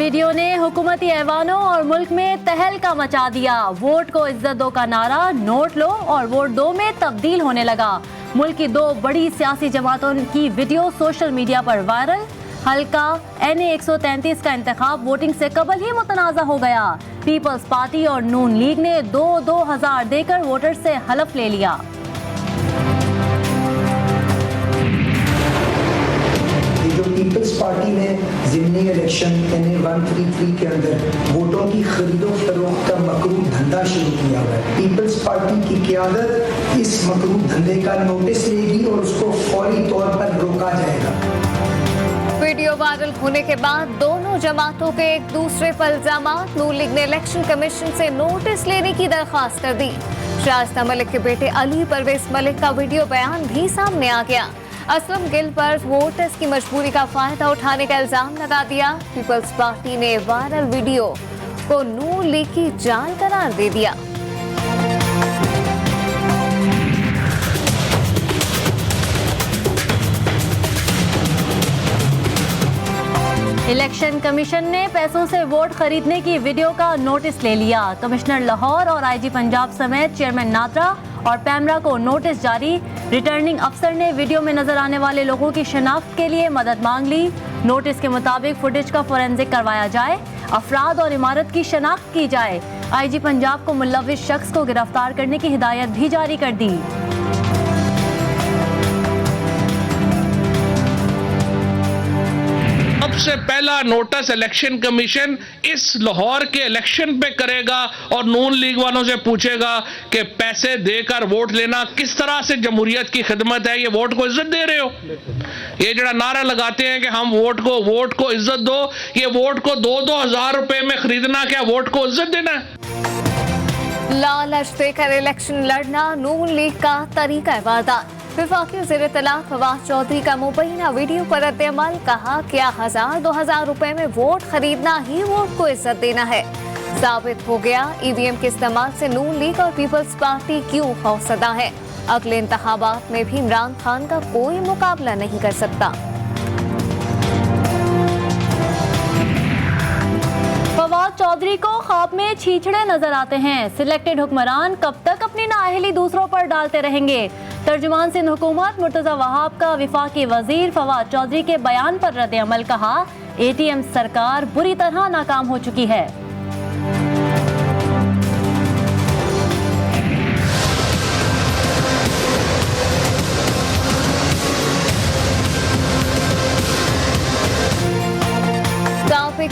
Video ने हुकूमती ऐवानों और मुल्क में तहलका मचा दिया। वोट को इज्जत दो का नारा नोट लो और वोट दो में तब्दील होने लगा। मुल्क की दो बड़ी सियासी जमातों की वीडियो सोशल मीडिया पर वायरल। हल्का NA 133 का इंतखाब वोटिंग से कबल ही मुतनाज़ा हो गया। पीपल्स पार्टी और नून लीग ने 2,000 देकर वोटर से हलफ ले लिया। जो पीपल्स पार्टी ने ज़िमनी इलेक्शन NA 133 के अंदर वोटों की खरीदो फरोख्त का मकरूह धंधा शुरू किया हुआ है। पीपल्स पार्टी की क़यादत इस मकरूह धंधे का नोटिस लेगी और उसको फौरी तौर पर रोका जाएगा। वीडियो वायरल होने के बाद दोनों जमातों के एक दूसरे पर इल्जामात। नून लीग ने इलेक्शन कमीशन से नोटिस लेने की दरख्वास्त कर दी। शाइस्ता मलिक के बेटे अली परवेज मलिक का वीडियो बयान भी सामने आ गया। असलम गिल पर वोटर्स की मजबूरी का फायदा उठाने का इल्जाम लगा दिया। पीपल्स पार्टी ने वायरल वीडियो को नून लीग की जान करार दे दिया। इलेक्शन कमीशन ने पैसों से वोट खरीदने की वीडियो का नोटिस ले लिया। कमिश्नर लाहौर और IG पंजाब समेत चेयरमैन नात्रा और पैमरा को नोटिस जारी। रिटर्निंग अफसर ने वीडियो में नजर आने वाले लोगों की शनाख्त के लिए मदद मांग ली। नोटिस के मुताबिक फुटेज का फोरेंसिक करवाया जाए, अफराद और इमारत की शनाख्त की जाए। IG पंजाब को मुल्लविस शख्स को गिरफ्तार करने की हिदायत भी जारी कर दी। सबसे पहला नोटिस इलेक्शन कमीशन इस लाहौर के इलेक्शन पे करेगा और नून लीग वालों से पूछेगा कि पैसे देकर वोट लेना किस तरह से जमहूरियत की खिदमत है। ये वोट को इज्जत दे रहे हो? ये जरा नारा लगाते हैं कि हम वोट को इज्जत दो, ये वोट को 2-2 हज़ार रुपए में खरीदना क्या वोट को इज्जत देना है? लालच देकर इलेक्शन लड़ना नून लीग का तरीका है वारदात। वफाकी वज़ीर इत्तलात फवाद चौधरी का मुबैना वीडियो पर रद्द-ए-अमल। कहा क्या 1,000-2,000 रुपए में वोट खरीदना ही वोट को इज्जत देना है। साबित हो गया EVM के इस्तेमाल से नून लीग और पीपल्स पार्टी क्यों खौफजदा है। अगले इंतखाबात में भी इमरान खान का कोई मुकाबला नहीं कर सकता। फवाद चौधरी को ख्वाब में छीछड़े नजर आते हैं। सिलेक्टेड हुक्मरान कब तक अपनी नाअहली दूसरों पर डालते रहेंगे। तर्जुमान सिंध हुकूमत मुर्तजा वहाब का वफाकी वजीर फवाद चौधरी के बयान पर रद्द-ए-अमल। कहा ATM सरकार बुरी तरह नाकाम हो चुकी है।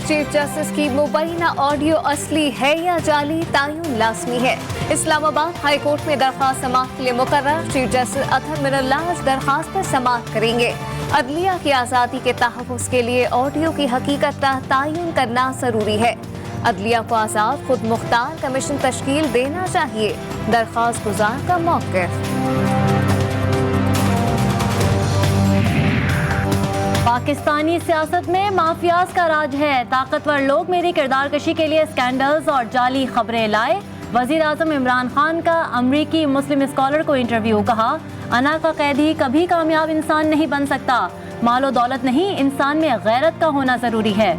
चीफ जस्टिस की मुबैना ऑडियो असली है या जाली, तायुन लाजमी है। इस्लामाबाद हाई कोर्ट में दरख्वास्त समाअत के लिए मुकर्रर। चीफ जस्टिस अतहर मिनल्लाह दरख्वास्त पर समाअत करेंगे। अदलिया की आज़ादी के तहफ़्फ़ुज़ के लिए ऑडियो की हकीकत का तायुन करना जरूरी है। अदलिया को आज़ाद खुद मुख्तार कमीशन तश्कील देना चाहिए। दरख्वास्त गुजार का मौक़िफ़। पाकिस्तानी सियासत में माफियाज का राज है। ताकतवर लोग मेरी किरदार कशी के लिए स्कैंडल्स और जाली खबरें लाए। वजीर आजम इमरान खान का अमरीकी मुस्लिम स्कॉलर को इंटरव्यू। कहा अना का कैदी कभी कामयाब इंसान नहीं बन सकता। मालो दौलत नहीं, इंसान में गैरत का होना जरूरी है।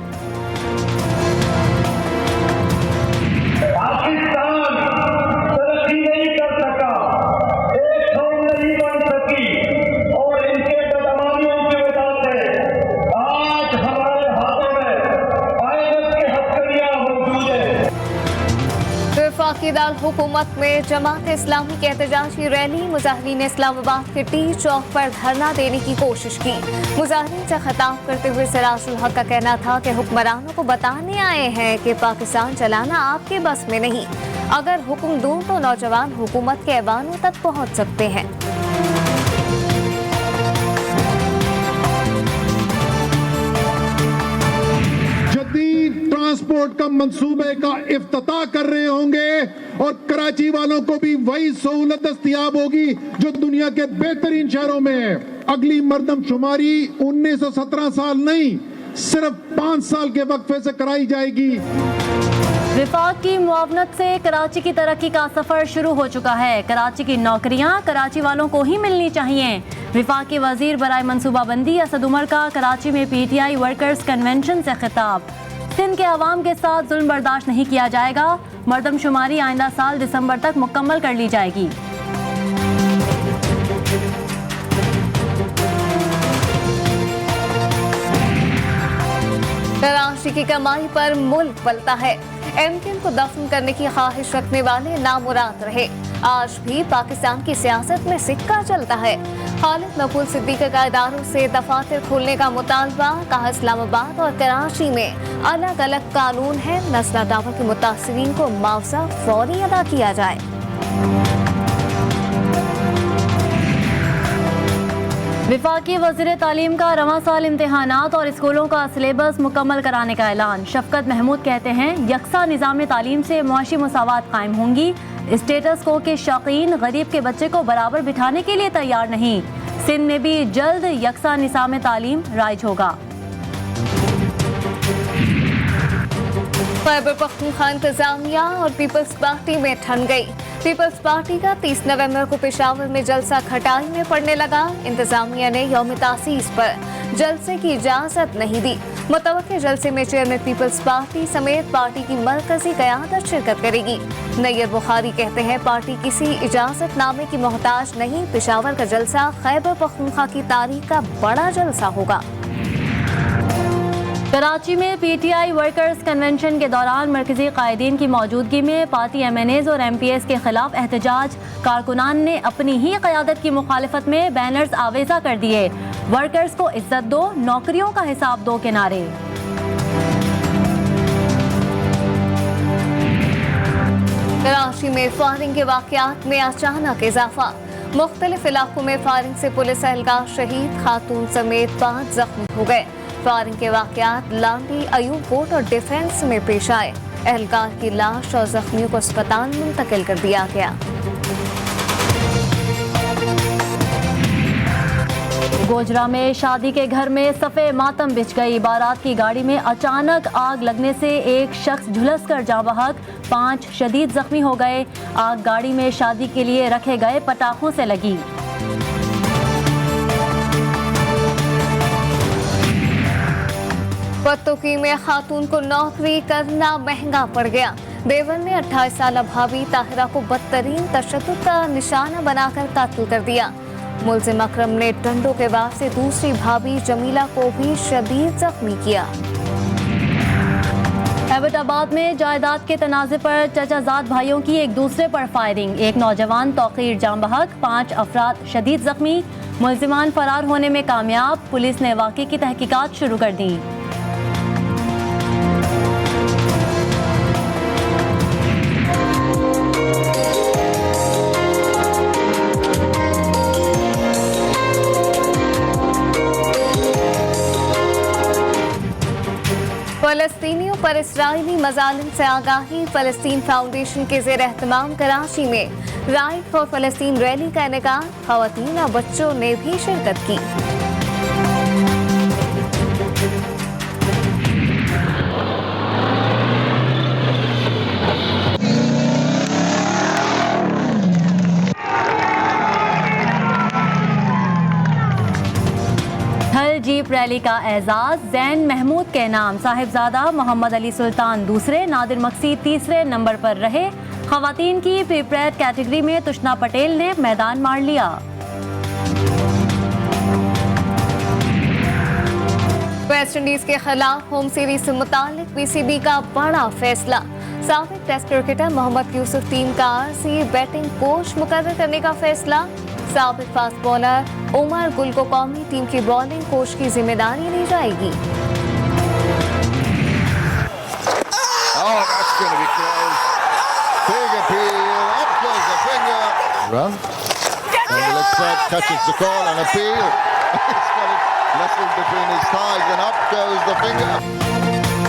वफाकी दार हुकूमत में जमात इस्लामी की एहतजाजी रैली। मुजाहिरीन इस्लामाबाद के टी चौक पर धरना देने की कोशिश की। मुजाहिरीन से खिताब करते हुए सिराजुल हक का कहना था कि हुक्मरानों को बताने आए हैं कि पाकिस्तान चलाना आपके बस में नहीं। अगर हुक्म दूं तो नौजवान हुकूमत के ऐवानों तक पहुंच सकते हैं। ट्रांसपोर्ट का मंसूबे का इफ्तिताह कर रहे होंगे और कराची वालों को भी वही सहूलत दस्तयाब होगी जो दुनिया के बेहतरीन शहरों में है। अगली मर्दमशुमारी 19-17 साल नहीं, सिर्फ 5 साल के वक्फे से कराई जाएगी। विफाक की मुआवनत से कराची की तरक्की का सफर शुरू हो चुका है। कराची की नौकरियां कराची वालों को ही मिलनी चाहिए। विफाकी वजीर बराए मनसूबाबंदी असद उमर का कराची में PTI वर्कर्स कन्वेंशन से खिताब। सिंध के अवाम के साथ जुल्म बर्दाश्त नहीं किया जाएगा। मरदमशुमारी आइंदा साल दिसंबर तक मुकम्मल कर ली जाएगी। कराची की कमाई पर मुल्क पलता है। एमकेन को दफन करने की ख्वाहिश रखने वाले नामुराद रहे। आज भी पाकिस्तान की सियासत में सिक्का चलता है। खालिद मकबूल सिद्दीकी का इदारों से दफातर खोलने का मुतालबा। कहा इस्लामाबाद और कराची में अलग अलग कानून है। नस्ला टावर के मुतासिरीन को मुआवजा फौरी अदा किया जाए। विफाकी वज़ीर तालीम का रवां साल इम्तिहानात और स्कूलों का सिलेबस मुकम्मल कराने का ऐलान। शफकत महमूद कहते हैं यकसा निज़ाम तालीम से मुआशी मसावात कायम होंगी। स्टेटस को के शौकीन गरीब के बच्चे को बराबर बिठाने के लिए तैयार नहीं। सिंध में भी जल्द यकसा निज़ाम तालीम राइज होगा। खैबर पख्तूनख्वा इंतजामिया और पीपल्स पार्टी में ठन गई। पीपल्स पार्टी का 30 नवंबर को पेशावर में जलसा खटाई में पड़ने लगा। इंतजामिया ने यौम तासीस पर जलसे की इजाजत नहीं दी। मुतवक्के जलसे में चेयरमैन पीपल्स पार्टी समेत पार्टी की मरकजी क़यादत शिरकत करेगी। नैयर बुखारी कहते हैं पार्टी किसी इजाजतनामे की मोहताज नहीं। पेशावर का जलसा खैबर पख्तूनख्वा की तारीख का बड़ा जलसा होगा। कराची में पीटीआई वर्कर्स कन्वेंशन के दौरान मरकजी कायदीन की मौजूदगी में पार्टी MNAs और MPs के खिलाफ एहतजाज। कारकुनान ने अपनी ही क़यादत की मुखालिफत में बैनर्स आवेजा कर दिए। वर्कर्स को इज्जत दो, नौकरियों का हिसाब दो के नारे। कराची में फायरिंग के वाक़यात में अचानक इजाफा। मुख्तलिफ इलाकों में फायरिंग से पुलिस एहलकार शहीद, खातून समेत 5 जख्मी हो गए। फायरिंग के वाक़यात लांडी, अयूब कोट और डिफेंस में पेश आए। एहलकार की लाश और जख्मियों को अस्पताल मुंतकिल कर दिया गया। गोजरा में शादी के घर में सफ़े मातम बिछ गई। बारात की गाड़ी में अचानक आग लगने से एक शख्स झुलस कर जाँ बहक, 5 शदीद जख्मी हो गए। आग गाड़ी में शादी के लिए रखे गए पटाखों से लगी। पत्तोकी में खातून को नौकरी करना महंगा पड़ गया। देवर ने 28 साल भाभी ताहिरा को बदतरीन तशद्दुद का निशाना बनाकर कातिल कर दिया। मुल्जिम अकरम ने डंडों के वार से दूसरी भाभी जमीला को भी शदीद जख्मी किया। एबटाबाद में जायदाद के तनाज़े पर चचाजाद भाइयों की एक दूसरे पर फायरिंग। एक नौजवान तौकीर जाँ बहक, 5 अफराद शदीद जख्मी। मुल्जिमान फरार होने में कामयाब। पुलिस ने वाक़े की तहकीकात शुरू कर दी। फ़लस्तीनियों पर इस्राइली मज़ालिम से आगाही। फ़लस्तीन फाउंडेशन के ज़ेर एहतमाम कराची में राइट फॉर फ़लस्तीन रैली का इनेकाद। ख़वातीन और बच्चों ने भी शिरकत की। जीप रैली का एजाज जैन महमूद के नाम। साहिबजादा मोहम्मद अली सुल्तान दूसरे, नादिर मक्सी तीसरे नंबर पर रहे। खवातीन की प्रीप्रेड कैटेगरी में तुष्ना पटेल ने मैदान मार लिया। वेस्ट इंडीज के खिलाफ होम सीरीज से मुतालिक PCB का बड़ा फैसला। साबिक test cricketer Mohammad Yousuf team का RC बैटिंग कोच मुकर्रर करने का फैसला। साबिक फास्ट बॉलर उमर गुल को कौमी टीम की बॉलिंग कोच की जिम्मेदारी दी जाएगी।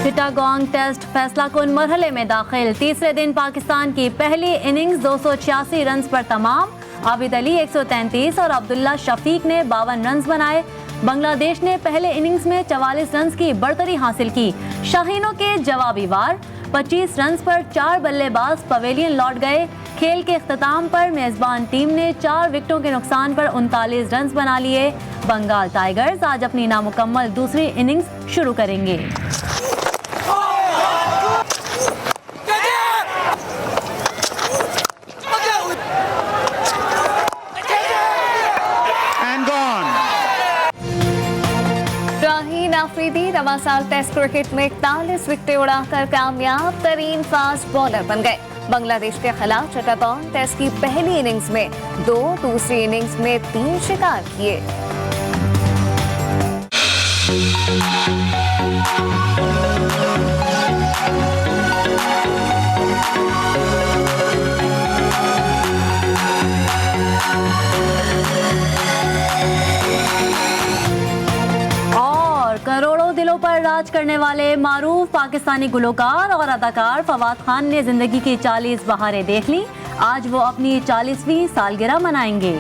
चिटागोंग टेस्ट फैसला कुन मरहले में दाखिल। तीसरे दिन पाकिस्तान की पहली इनिंग्स 286 रन पर तमाम। आबिद अली 133 और अब्दुल्ला शफीक ने 52 रन बनाए। बांग्लादेश ने पहले इनिंग्स में 44 रन की बढ़तरी हासिल की। शाहीनों के जवाबी वार 25 रन पर 4 बल्लेबाज पवेलियन लौट गए। खेल के इख्तिताम पर मेजबान टीम ने 4 विकेटों के नुकसान पर 39 रन बना लिए। बंगाल टाइगर्स आज अपनी नामुकम्मल दूसरी इनिंग्स शुरू करेंगे। सवा साल टेस्ट क्रिकेट में 41 विकेटें उड़ाकर कामयाब तरीन फास्ट बॉलर बन गए। बांग्लादेश के खिलाफ चटातौन टेस्ट की पहली इनिंग्स में 2, दूसरी इनिंग्स में 3 शिकार किए। करोड़ों दिलों पर राज करने वाले मारूफ पाकिस्तानी गुलकार और अदाकार फवाद खान ने जिंदगी की 40 बहारें देख ली। आज वो अपनी 40वीं सालगिरह मनाएंगे।